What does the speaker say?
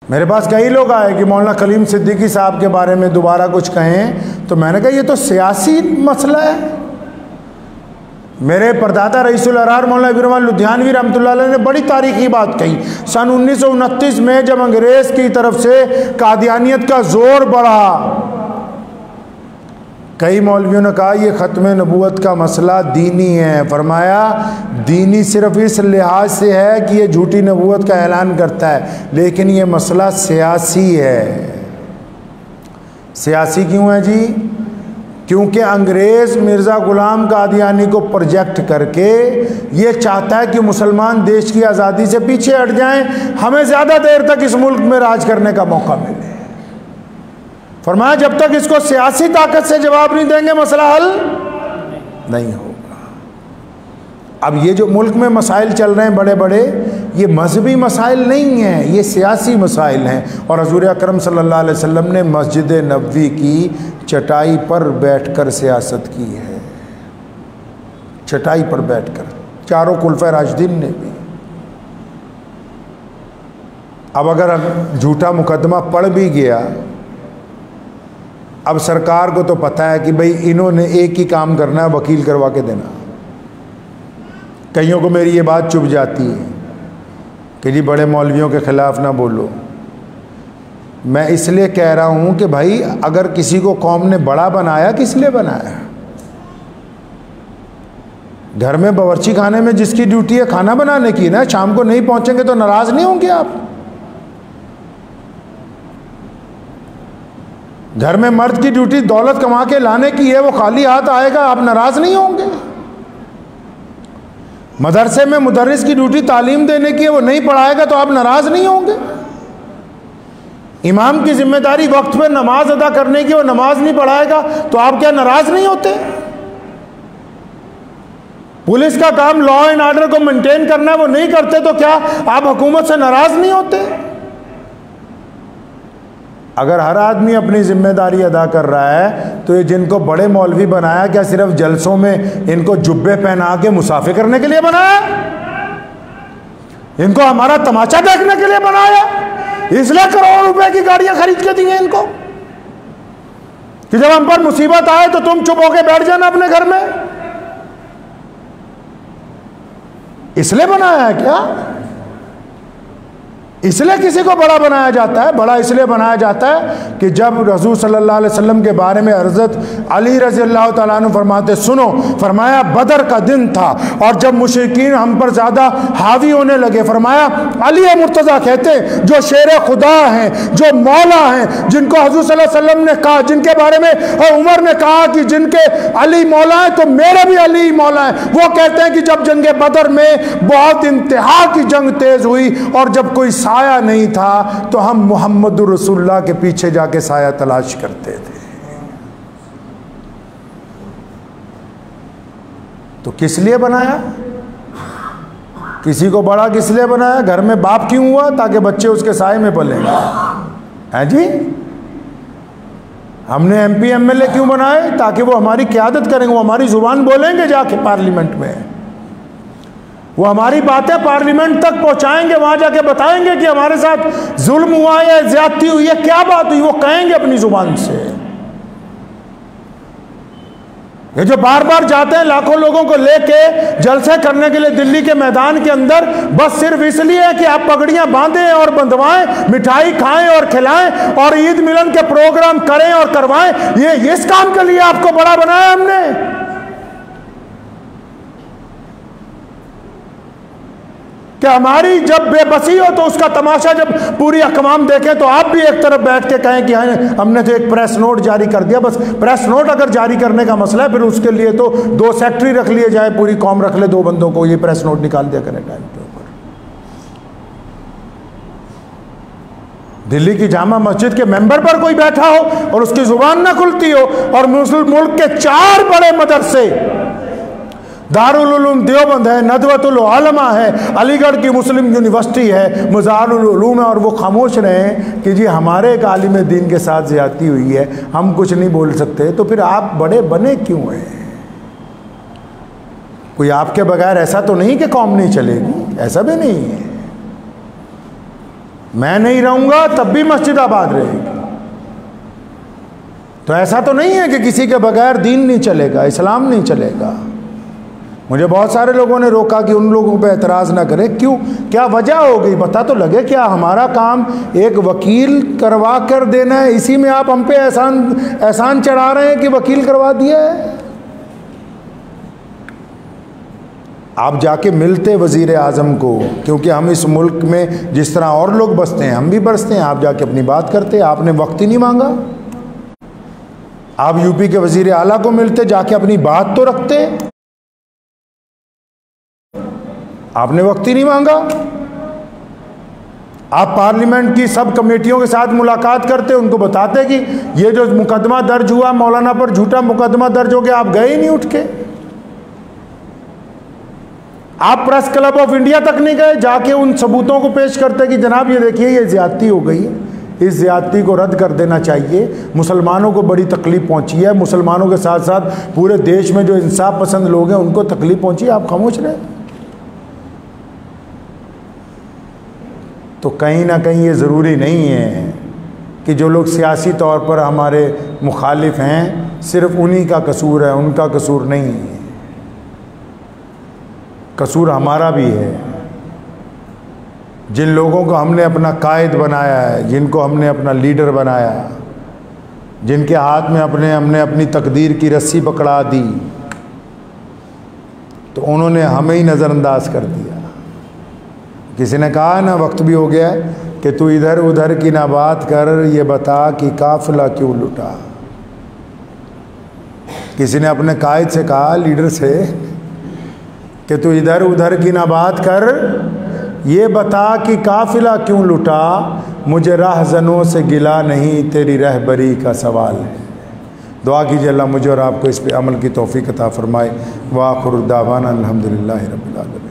मेरे पास कई लोग आए कि मौलाना कलीम सिद्दीकी साहब के बारे में दोबारा कुछ कहें, तो मैंने कहा ये तो सियासी मसला है। मेरे परदादा रईसुल अरार मौलाना इब्राहिम लुधियानवी रहमतुल्लाह अलैह ने बड़ी तारीखी बात कही। सन 1929 में जब अंग्रेज़ की तरफ से कादियानियत का जोर बढ़ा, कई मौलवियों ने कहा ये ख़त्म नबूवत का मसला दीनी है। फरमाया दीनी सिर्फ इस लिहाज से है कि ये झूठी नबूवत का ऐलान करता है, लेकिन ये मसला सियासी है। सियासी क्यों है जी? क्योंकि अंग्रेज़ मिर्ज़ा ग़ुलाम कादियानी को प्रोजेक्ट करके ये चाहता है कि मुसलमान देश की आज़ादी से पीछे हट जाएं, हमें ज़्यादा देर तक इस मुल्क में राज करने का मौका मिले। फरमाया जब तक इसको सियासी ताकत से जवाब नहीं देंगे मसला हल नहीं होगा। अब ये जो मुल्क में मसाइल चल रहे हैं बड़े बड़े, ये मजहबी मसाइल नहीं हैं, ये सियासी मसाइल हैं। और हज़ूर अकरम सल्लल्लाहु अलैहि वसल्लम ने मस्जिद नबवी की चटाई पर बैठकर सियासत की है, चटाई पर बैठकर, चारों खुलफा राशिदीन ने भी। अब अगर झूठा मुकदमा पड़ भी गया, अब सरकार को तो पता है कि भाई इन्होंने एक ही काम करना है, वकील करवा के देना। कईयों को मेरी ये बात चुभ जाती है कि जी बड़े मौलवियों के ख़िलाफ़ ना बोलो। मैं इसलिए कह रहा हूँ कि भाई अगर किसी को कौम ने बड़ा बनाया, किस लिए बनाया? घर में बावर्ची खाने में जिसकी ड्यूटी है खाना बनाने की ना, शाम को नहीं पहुँचेंगे तो नाराज़ नहीं होंगे आप? घर में मर्द की ड्यूटी दौलत कमा के लाने की है, वो खाली हाथ आएगा, आप नाराज़ नहीं होंगे? मदरसे में मुदर्रिस की ड्यूटी तालीम देने की है, वो नहीं पढ़ाएगा तो आप नाराज़ नहीं होंगे? इमाम की जिम्मेदारी वक्त पे नमाज अदा करने की, वो नमाज नहीं पढ़ाएगा तो आप क्या नाराज़ नहीं होते? पुलिस का काम लॉ एंड ऑर्डर को मेंटेन करना है, वो नहीं करते तो क्या आप हुकूमत से नाराज़ नहीं होते? अगर हर आदमी अपनी जिम्मेदारी अदा कर रहा है तो ये जिनको बड़े मौलवी बनाया, क्या सिर्फ जलसों में इनको जुब्बे पहना के मुसाफिर करने के लिए बनाया? इनको हमारा तमाचा देखने के लिए बनाया? इसलिए करोड़ों रुपए की गाड़ियां खरीद के दी हैं इनको कि जब हम पर मुसीबत आए तो तुम चुप होके बैठ जाना अपने घर में? इसलिए बनाया है क्या? इसलिए किसी को बड़ा बनाया जाता है? बड़ा इसलिए बनाया जाता है कि जब रसूल सल्लल्लाहु अलैहि वसल्लम के बारे में हज़रत अली रज़ी अल्लाह तआला अन्हु फरमाते, सुनो, फरमाया बदर का दिन था और जब मुशरिकीन हम पर ज़्यादा हावी होने लगे, फरमाया अली मुर्तज़ा कहते जो शेर खुदा हैं, जो मौला हैं, जिनको हज़ूर सल्लल्लाहु अलैहि वसल्लम ने कहा, जिनके बारे में और उमर ने कहा कि जिनके अली मौला हैं तो मेरे भी अली मौला हैं, वो कहते हैं कि जब जंग बदर में बहुत इंतहा की जंग तेज़ हुई और जब कोई साया नहीं था तो हम मोहम्मद रसूलुल्लाह के पीछे जाके साया तलाश करते थे। तो किस लिए बनाया? किसी को बड़ा किस लिए बनाया? घर में बाप क्यों हुआ? ताकि बच्चे उसके साए में पलेंगे, हैं जी? हमने एमपी एमएलए क्यों बनाए? ताकि वो हमारी क़यादत करेंगे, वो हमारी जुबान बोलेंगे जाके पार्लियामेंट में, वो हमारी बातें पार्लियामेंट तक पहुंचाएंगे, वहां जाके बताएंगे कि हमारे साथ जुल्म हुआ है, ज्यादती हुई है, क्या बात हुई, वो कहेंगे अपनी जुबान से। ये जो बार बार जाते हैं लाखों लोगों को लेके जलसे करने के लिए दिल्ली के मैदान के अंदर, बस सिर्फ इसलिए कि आप पगड़ियां बांधें और बंधवाएं, मिठाई खाएं और खिलाएं और ईद मिलन के प्रोग्राम करें और करवाएं, ये इस काम के लिए आपको बड़ा बनाया हमने? कि हमारी जब बेबसी हो तो उसका तमाशा जब पूरी अकवाम देखें तो आप भी एक तरफ बैठ के कहें कि हमने तो एक प्रेस नोट जारी कर दिया। बस प्रेस नोट अगर जारी करने का मसला है, फिर उसके लिए तो 2 सेक्रेटरी रख लिए जाए, पूरी कौम रख ले 2 बंदों को, ये प्रेस नोट निकाल दिया करें टाइम के ऊपर। दिल्ली की जामा मस्जिद के मेंबर पर कोई बैठा हो और उसकी जुबान ना खुलती हो, और मुस्लिम मुल्क के 4 बड़े मदरसे, दारुल उलूम देवबंद है, नदवतुल उलमा है, अलीगढ़ की मुस्लिम यूनिवर्सिटी है, मज़ारुल उलूम है, और वो खामोश रहें कि जी हमारे एक आलिम दीन के साथ ज़्यादती हुई है, हम कुछ नहीं बोल सकते, तो फिर आप बड़े बने क्यों हैं? कोई आपके बगैर ऐसा तो नहीं कि कौम नहीं चलेगी, ऐसा भी नहीं है। मैं नहीं रहूंगा तब भी मस्जिद आबाद रहेगी। तो ऐसा तो नहीं है कि किसी के बगैर दीन नहीं चलेगा, इस्लाम नहीं चलेगा। मुझे बहुत सारे लोगों ने रोका कि उन लोगों पे एतराज़ ना करें। क्यों, क्या वजह हो गई, पता तो लगे। क्या हमारा काम एक वकील करवा कर देना है, इसी में आप हम पे एहसान चढ़ा रहे हैं कि वकील करवा दिया है? आप जाके मिलते वज़ीर आज़म को, क्योंकि हम इस मुल्क में जिस तरह और लोग बसते हैं हम भी बसते हैं। आप जाके अपनी बात करते, आपने वक्त ही नहीं मांगा। आप यूपी के वज़ीर आला को मिलते, जाके अपनी बात तो रखते, आपने वक्त ही नहीं मांगा। आप पार्लियामेंट की सब कमेटियों के साथ मुलाकात करते, उनको बताते कि ये जो मुकदमा दर्ज हुआ मौलाना पर, झूठा मुकदमा दर्ज हो गया, आप गए ही नहीं उठ के। आप प्रेस क्लब ऑफ इंडिया तक नहीं गए, जाके उन सबूतों को पेश करते कि जनाब ये देखिए ये ज्यादती हो गई है, इस ज्यादती को रद्द कर देना चाहिए, मुसलमानों को बड़ी तकलीफ पहुंची है, मुसलमानों के साथ साथ पूरे देश में जो इंसाफ पसंद लोग हैं उनको तकलीफ पहुंची है, आप खामोश रहे। तो कहीं ना कहीं ये ज़रूरी नहीं है कि जो लोग सियासी तौर पर हमारे मुखालिफ हैं सिर्फ उन्हीं का कसूर है, उनका कसूर नहीं है। कसूर हमारा भी है। जिन लोगों को हमने अपना कायद बनाया है, जिनको हमने अपना लीडर बनाया, जिनके हाथ में हमने अपनी तकदीर की रस्सी पकड़ा दी, तो उन्होंने हमें ही नज़रअंदाज कर दिया। किसी ने कहा ना, वक्त भी हो गया है, कि तू इधर उधर की ना बात कर, ये बता कि काफिला क्यों लुटा। किसी ने अपने कायद से कहा, लीडर से, कि तू इधर उधर की ना बात कर, ये बता कि काफिला क्यों लुटा। मुझे राहज़नों से गिला नहीं, तेरी रहबरी का सवाल है। दुआ कीजिए अल्लाह मुझे और आपको इस पे अमल की तौफीक अता फरमाए। व आखिर दावाना अल्हम्दुलिल्लाहि रब्बिल आलमीन।